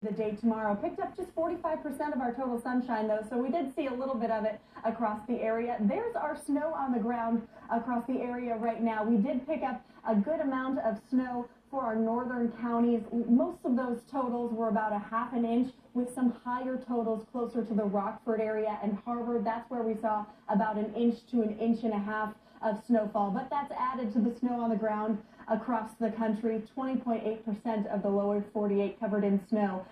The day tomorrow picked up just 45% of our total sunshine, though, so we did see a little bit of it across the area. There's our snow on the ground across the area right now. We did pick up a good amount of snow for our northern counties. Most of those totals were about a half an inch, with some higher totals closer to the Rockford area and Harvard. That's where we saw about an inch to an inch and a half of snowfall, but that's added to the snow on the ground across the country. 20.8% of the lower 48 covered in snow.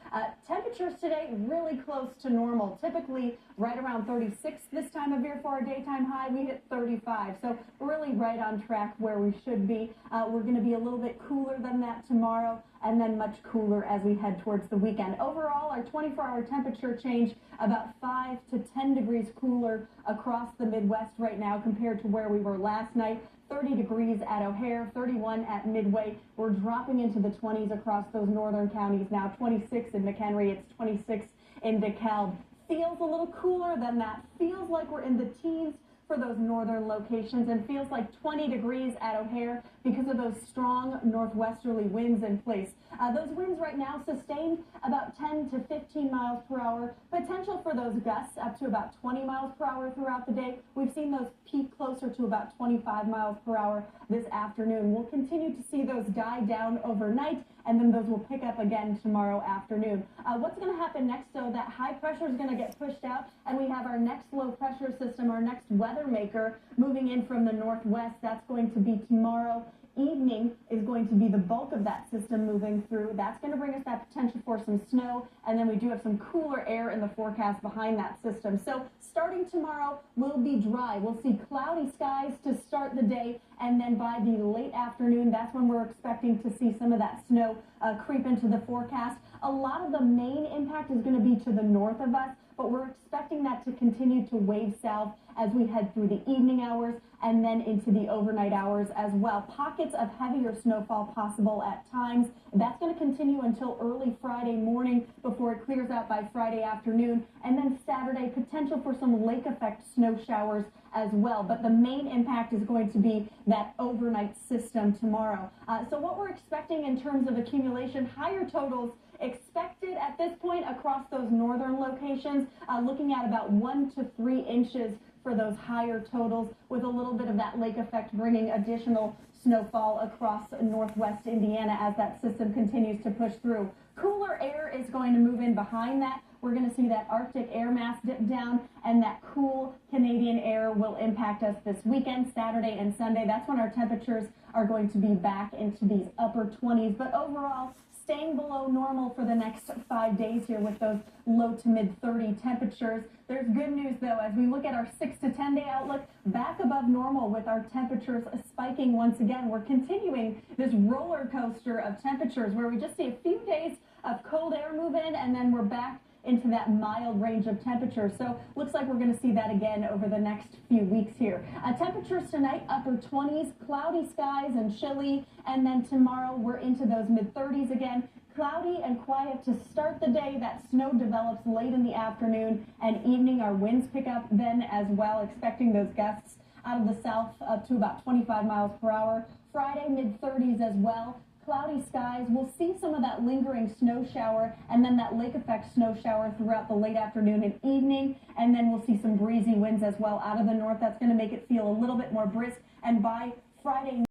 Temperatures today really close to normal. Typically right around 36 this time of year for our daytime high. We hit 35, so really right on track where we should be. We're going to be a little bit cooler than that tomorrow, and then much cooler as we head towards the weekend. Overall, our 24-hour temperature change about 5 to 10 degrees cooler across the Midwest right now compared to where we were last night. 30 degrees at O'Hare, 31 at Midway. We're dropping into the 20s across those northern counties now. 26 in McHenry, it's 26 in DeKalb. Feels a little cooler than that. Feels like we're in the teens for those northern locations, and feels like 20 degrees at O'Hare because of those strong northwesterly winds in place. Those winds right now sustained about 10 to 15 miles per hour. Potential for those gusts up to about 20 miles per hour throughout the day. We've seen those peak closer to about 25 miles per hour this afternoon. We'll continue to see those die down overnight, and then those will pick up again tomorrow afternoon. What's going to happen next, though? That high pressure is going to get pushed out, and we have our next low pressure system, our next weather maker, moving in from the northwest. That's going to be tomorrow evening. Is going to be the bulk of that system moving through. That's going to bring us that potential for some snow, and then we do have some cooler air in the forecast behind that system. So starting tomorrow will be dry. We'll see cloudy skies to start the day, and then by the late afternoon, that's when we're expecting to see some of that snow creep into the forecast. A lot of the main impact is going to be to the north of us, but we're expecting that to continue to wave south as we head through the evening hours and then into the overnight hours as well. Pockets of heavier snowfall possible at times. That's going to continue until early Friday morning before it clears out by Friday afternoon, and then Saturday, potential for some lake effect snow showers as well. But the main impact is going to be that overnight system tomorrow. So what we're expecting in terms of accumulation, higher totals expected at this point across those northern locations, looking at about 1 to 3 inches for those higher totals, with a little bit of that lake effect bringing additional snowfall across northwest Indiana as that system continues to push through. Cooler air is going to move in behind that. We're going to see that Arctic air mass dip down, and that cool Canadian air will impact us this weekend, Saturday and Sunday. That's when our temperatures are going to be back into these upper 20s. But overall, staying below normal for the next 5 days here with those low to mid 30 temperatures. There's good news, though, as we look at our 6 to 10 day outlook, back above normal with our temperatures spiking once again. We're continuing this roller coaster of temperatures where we just see a few days of cold air move in, and then we're back into that mild range of temperatures. So looks like we're going to see that again over the next few weeks here. Temperatures tonight, upper 20s, cloudy skies and chilly, and then tomorrow we're into those mid 30s again. Cloudy and quiet to start the day. That snow develops late in the afternoon and evening. Our winds pick up then as well, expecting those gusts out of the south up to about 25 miles per hour. Friday, mid 30s as well. Cloudy skies. We'll see some of that lingering snow shower, and then that lake effect snow shower throughout the late afternoon and evening, and then we'll see some breezy winds as well out of the north. That's going to make it feel a little bit more brisk, and by Friday